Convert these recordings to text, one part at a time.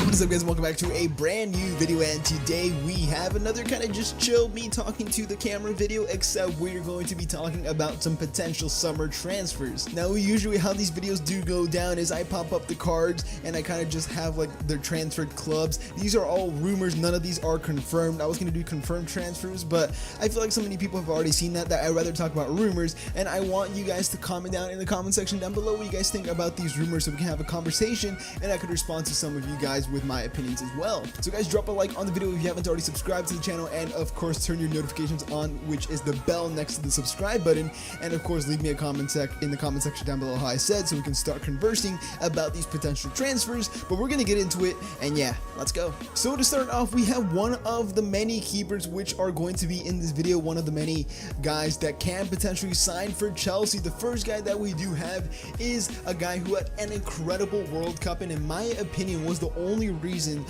What is up, guys? Welcome back to a brand new video, and today we have another kind of just chill me talking to the camera video, except we're going to be talking about some potential summer transfers. Now, usually how these videos do go down is I pop up the cards and I kind of just have like their transferred clubs. These are all rumors, none of these are confirmed. I was going to do confirmed transfers, but I feel like so many people have already seen that I'd rather talk about rumors, and I want you guys to comment down in the comment section down below what you guys think about these rumors so we can have a conversation and I could respond to some of you guys with my opinions as well. So guys, drop a like on the video if you haven't already subscribed to the channel, and of course turn your notifications on, which is the bell next to the subscribe button, and of course leave me a comment in the comment section down below how I said, so we can start conversing about these potential transfers. But we're gonna get into it, and yeah, let's go. So to start off, we have one of the many keepers which are going to be in this video, one of the many guys that can potentially sign for Chelsea. The first guy that we do have is a guy who had an incredible World Cup, and in my opinion was the only reason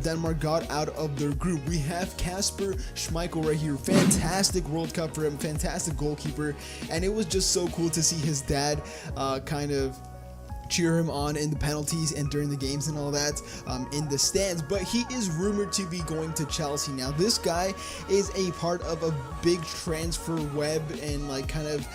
Denmark got out of their group. We have Kasper Schmeichel right here. Fantastic World Cup for him, fantastic goalkeeper, and it was just so cool to see his dad kind of cheer him on in the penalties and during the games and all that in the stands. But he is rumored to be going to Chelsea. Now this guy is a part of a big transfer web and like kind of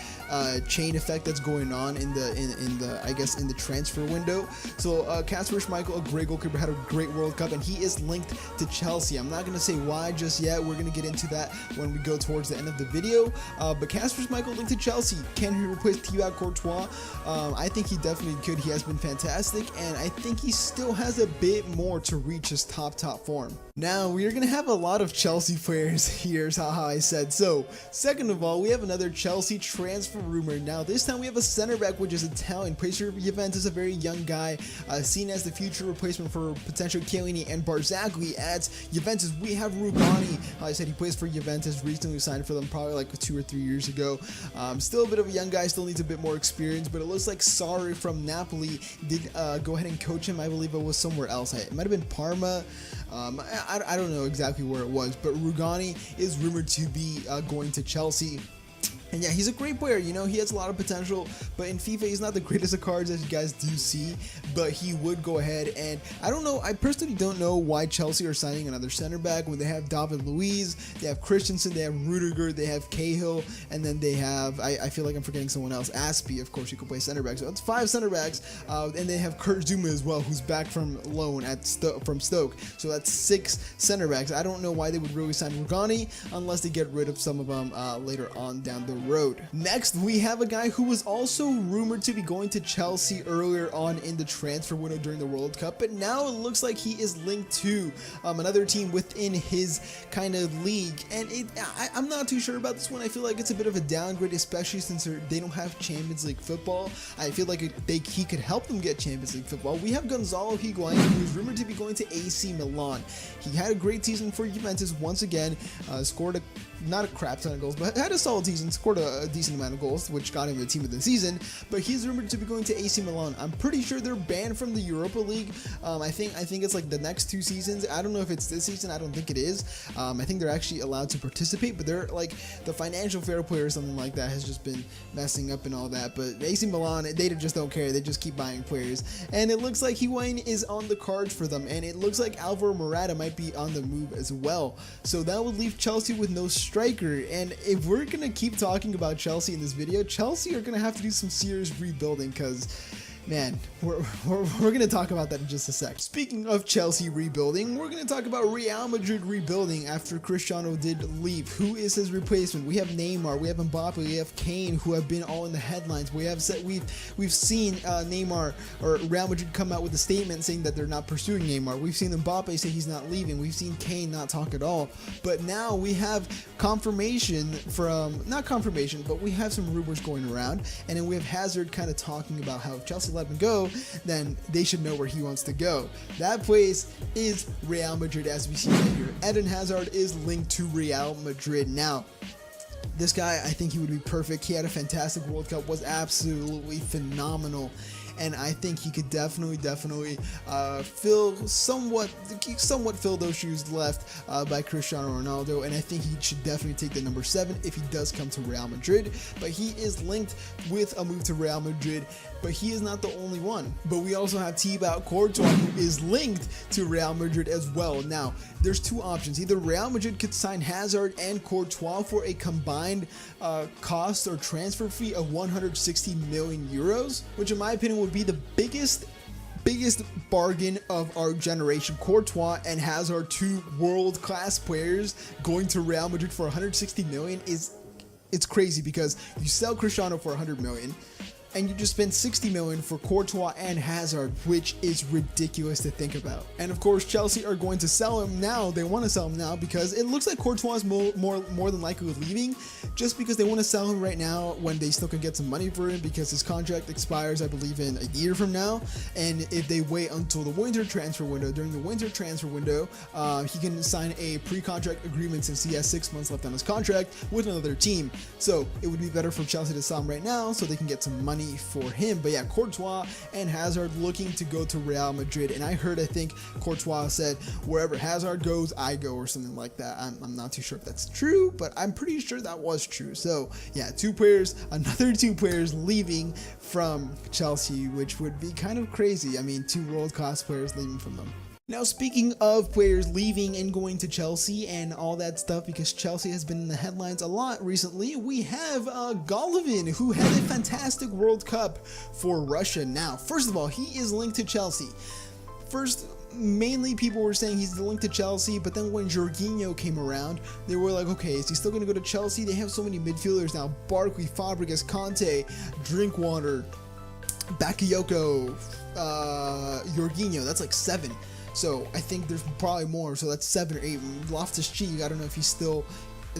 chain effect that's going on in the I guess in the transfer window. So Kasper Schmeichel, a great goalkeeper, had a great World Cup, and he is linked to Chelsea. I'm not gonna say why just yet. We're gonna get into that when we go towards the end of the video. But Kasper Schmeichel linked to Chelsea. Can he replace Courtois? I think he definitely could. He has been fantastic, and I think he still has a bit more to reach his top form. Now we're gonna have a lot of Chelsea players. Here's how I said. So second of all, we have another Chelsea transfer rumor. Now this time we have a center back which is Italian, plays for Juventus, a very young guy, seen as the future replacement for potential Chiellini and Barzagli at Juventus. We have Rugani. I said he plays for Juventus, recently signed for them probably like 2 or 3 years ago. Still a bit of a young guy, still needs a bit more experience, but it looks like Sarri from Napoli did go ahead and coach him. I believe it was somewhere else. It might have been Parma. I don't know exactly where it was, but Rugani is rumored to be going to Chelsea. And yeah, he's a great player, you know, he has a lot of potential, but in FIFA he's not the greatest of cards, as you guys do see, but he would go ahead. And I don't know, I personally don't know why Chelsea are signing another center back when they have David Luiz, they have Christensen, they have Rudiger, they have Cahill, and then they have, I feel like I'm forgetting someone else, Aspie, of course, you could play center back, so that's 5 center backs, and they have Kurt Zouma as well, who's back from loan from Stoke, so that's 6 center backs. I don't know why they would really sign Rugani unless they get rid of some of them later on down the road. Next, we have a guy who was also rumored to be going to Chelsea earlier on in the transfer window during the World Cup, but now it looks like he is linked to another team within his kind of league, and I'm not too sure about this one. I feel like it's a bit of a downgrade, especially since they don't have Champions League football. I feel like he could help them get Champions League football. We have Gonzalo Higuain, who is rumored to be going to AC Milan. He had a great season for Juventus once again, scored not a crap ton of goals, but had a solid season, scored a decent amount of goals, which got him the team of the season. But he's rumored to be going to AC Milan. I'm pretty sure they're banned from the Europa League. I think it's like the next 2 seasons. I don't know if it's this season. I don't think it is. I think they're actually allowed to participate, but they're like the financial fair play or something like that has just been messing up and all that. But AC Milan, they just don't care. They just keep buying players, and it looks like Higuain is on the cards for them, and it looks like Alvaro Morata might be on the move as well. So that would leave Chelsea with no striker. And if we're gonna keep talking about Chelsea in this video, Chelsea are gonna have to do some serious rebuilding, because man, we're going to talk about that in just a sec. Speaking of Chelsea rebuilding, we're going to talk about Real Madrid rebuilding after Cristiano did leave. Who is his replacement? We have Neymar, we have Mbappe, we have Kane, who have been all in the headlines. We've seen Neymar or Real Madrid come out with a statement saying that they're not pursuing Neymar. We've seen Mbappe say he's not leaving. We've seen Kane not talk at all. But now we have confirmation from, not confirmation, but we have some rumors going around, and then we have Hazard kind of talking about how if Chelsea let him go, then they should know where he wants to go. That place is Real Madrid, as we see right here. Eden Hazard is linked to Real Madrid. Now, this guy, I think he would be perfect. He had a fantastic World Cup, was absolutely phenomenal. and I think he could definitely somewhat fill those shoes left by Cristiano Ronaldo, and I think he should definitely take the number 7 if he does come to Real Madrid. But he is linked with a move to Real Madrid, but he is not the only one. But we also have Thibaut Courtois, who is linked to Real Madrid as well. Now, there's two options. Either Real Madrid could sign Hazard and Courtois for a combined cost or transfer fee of 160 million euros, which in my opinion would be the biggest bargain of our generation. Courtois and Hazard, two world-class players, going to Real Madrid for 160 million it's crazy, because you sell Cristiano for 100 million and you just spend 60 million for Courtois and Hazard, which is ridiculous to think about. And of course, Chelsea are going to sell him now. They want to sell him now because it looks like Courtois is more than likely leaving, just because they want to sell him right now when they still can get some money for him, because his contract expires, I believe, in a year from now. And if they wait until the winter transfer window, during the winter transfer window, he can sign a pre-contract agreement, since he has 6 months left on his contract with another team. So it would be better for Chelsea to sell him right now so they can get some money for him. But yeah, Courtois and Hazard looking to go to Real Madrid, and I think Courtois said, wherever Hazard goes, I go, or something like that. I'm not too sure if that's true, but I'm pretty sure that was true. So yeah, another two players leaving from Chelsea, which would be kind of crazy. I mean, two world-class players leaving from them. Now, speaking of players leaving and going to Chelsea and all that stuff, because Chelsea has been in the headlines a lot recently, we have Golovin, who had a fantastic World Cup for Russia. Now, first of all, he is linked to Chelsea. First, mainly people were saying he's linked to Chelsea, but then when Jorginho came around, they were like, okay, is he still going to go to Chelsea? They have so many midfielders now: Barkley, Fabregas, Conte, Drinkwater, Bakayoko, Jorginho. That's like 7. So I think there's probably more. So that's 7 or 8. Loftus-Cheek, I don't know if he's still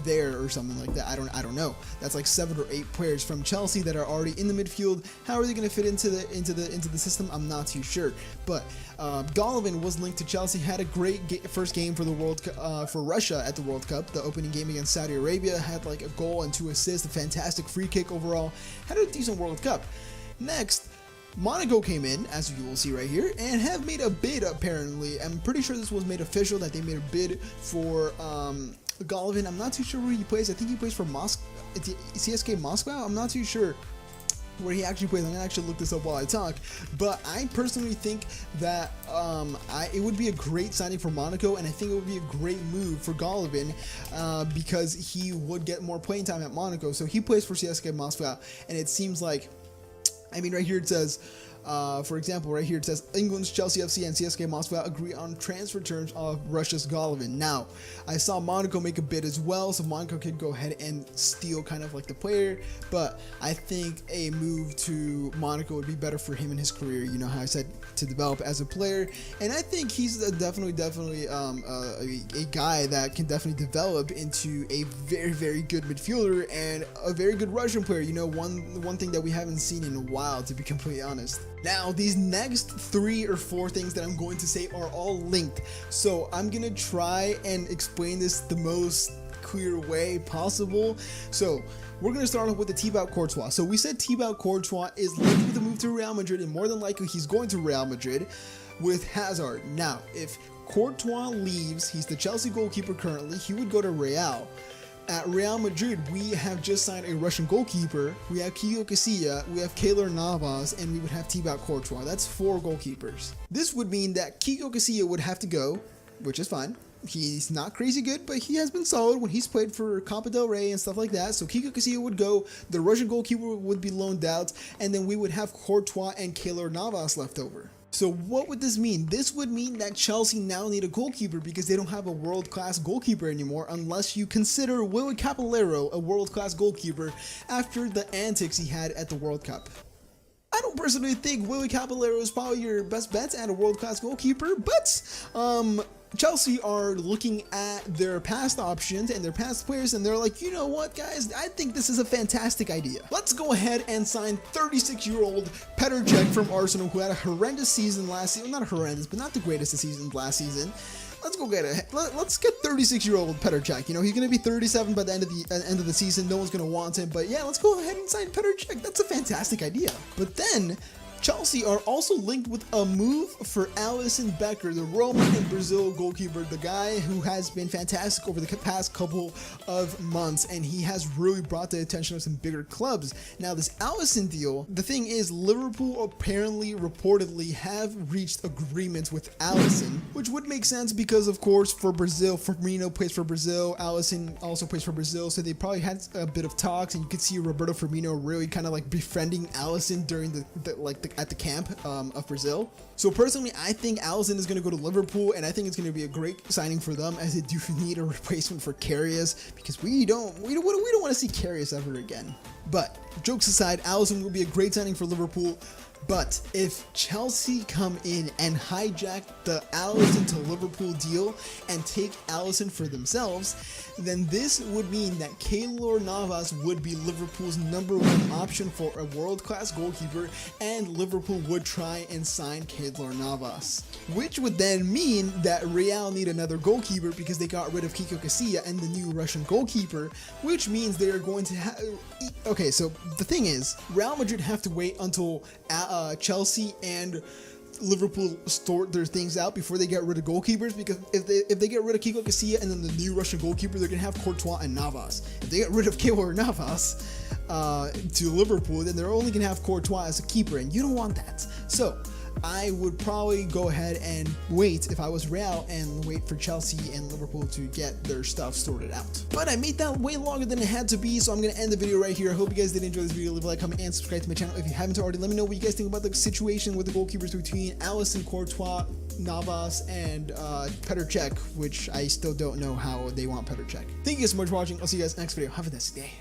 there or something like that. I don't know. That's like 7 or 8 players from Chelsea that are already in the midfield. How are they going to fit into the system? I'm not too sure. But Golovin was linked to Chelsea. Had a great first game for the for Russia at the World Cup. The opening game against Saudi Arabia, had like a goal and 2 assists. A fantastic free kick overall. Had a decent World Cup. Next, Monaco came in, as you will see right here, and have made a bid, apparently. I'm pretty sure this was made official, that they made a bid for Golovin. I'm not too sure where he plays. I think he plays for CSK Moscow. I'm not too sure where he actually plays. I'm gonna actually look this up while I talk. But I personally think that it would be a great signing for Monaco, and I think it would be a great move for Golovin because he would get more playing time at Monaco. So he plays for CSK Moscow, and it seems like, I mean, right here it says, for example, right here it says, England's Chelsea FC and CSK Moscow agree on transfer terms of Russia's Golovin. Now, I saw Monaco make a bid as well, so Monaco could go ahead and steal kind of like the player, but I think a move to Monaco would be better for him in his career. You know how I said, to develop as a player, and I think he's definitely a guy that can definitely develop into a very good midfielder and a very good Russian player. You know, one thing that we haven't seen in a while, to be completely honest. Now, these next 3 or 4 things that I'm going to say are all linked, so I'm gonna try and explain this the most clear way possible. So we're going to start off with the Thibaut Courtois. So we said Thibaut Courtois is linked with a move to Real Madrid, and more than likely he's going to Real Madrid with Hazard. Now, if Courtois leaves, he's the Chelsea goalkeeper currently, he would go to Real. At Real Madrid, we have just signed a Russian goalkeeper. We have Kiko Casilla, we have Keylor Navas, and we would have Thibaut Courtois. That's 4 goalkeepers. This would mean that Kiko Casilla would have to go, which is fine. He's not crazy good, but he has been solid when he's played for Copa del Rey and stuff like that. So Kiko Casilla would go, the Russian goalkeeper would be loaned out, and then we would have Courtois and Keylor Navas left over. So what would this mean? This would mean that Chelsea now need a goalkeeper because they don't have a world-class goalkeeper anymore, unless you consider Willy Caballero a world-class goalkeeper after the antics he had at the World Cup. I don't personally think Willy Caballero is probably your best bet at a world-class goalkeeper, but Chelsea are looking at their past options and their past players, and they're like, you know what, guys, I think this is a fantastic idea. Let's go ahead and sign 36-year-old Petr Cech from Arsenal, who had a horrendous season last season. Not horrendous, but not the greatest of seasons last season. Let's go get it. Let's get 36-year-old Petr Cech. You know, he's going to be 37 by the end of the season. No one's going to want him, but yeah, let's go ahead and sign Petr Cech. That's a fantastic idea. But then Chelsea are also linked with a move for Alisson Becker, the Roma and Brazil goalkeeper, the guy who has been fantastic over the past couple of months, and he has really brought the attention of some bigger clubs. Now, this Alisson deal, the thing is, Liverpool apparently, reportedly, have reached agreements with Alisson, which would make sense because, of course, for Brazil, Firmino plays for Brazil, Alisson also plays for Brazil, so they probably had a bit of talks, and you could see Roberto Firmino really kind of like befriending Alisson during at the camp of Brazil. So personally, I think Alisson is going to go to Liverpool, and I think it's going to be a great signing for them, as they do need a replacement for Karius, because we don't want to see Karius ever again. But jokes aside, Alisson will be a great signing for Liverpool. But if Chelsea come in and hijack the Alisson to Liverpool deal and take Alisson for themselves, then this would mean that Keylor Navas would be Liverpool's #1 option for a world-class goalkeeper, and Liverpool would try and sign Keylor Navas. Which would then mean that Real need another goalkeeper because they got rid of Kiko Casilla and the new Russian goalkeeper, which means they are going to have... Okay, so the thing is, Real Madrid have to wait until Chelsea and Liverpool sort their things out before they get rid of goalkeepers, because if they get rid of Kiko Casilla and then the new Russian goalkeeper, they're gonna have Courtois and Navas. If they get rid of Keylor Navas to Liverpool, then they're only gonna have Courtois as a keeper, and you don't want that. So I would probably go ahead and wait, if I was Real, and wait for Chelsea and Liverpool to get their stuff sorted out. But I made that way longer than it had to be, so I'm going to end the video right here. I hope you guys did enjoy this video. Leave a like, comment, and subscribe to my channel if you haven't already. Let me know what you guys think about the situation with the goalkeepers between Alisson, Courtois, Navas, and Petr Cech, which I still don't know how they want Petr Cech. Thank you guys so much for watching. I'll see you guys next video. Have a nice day.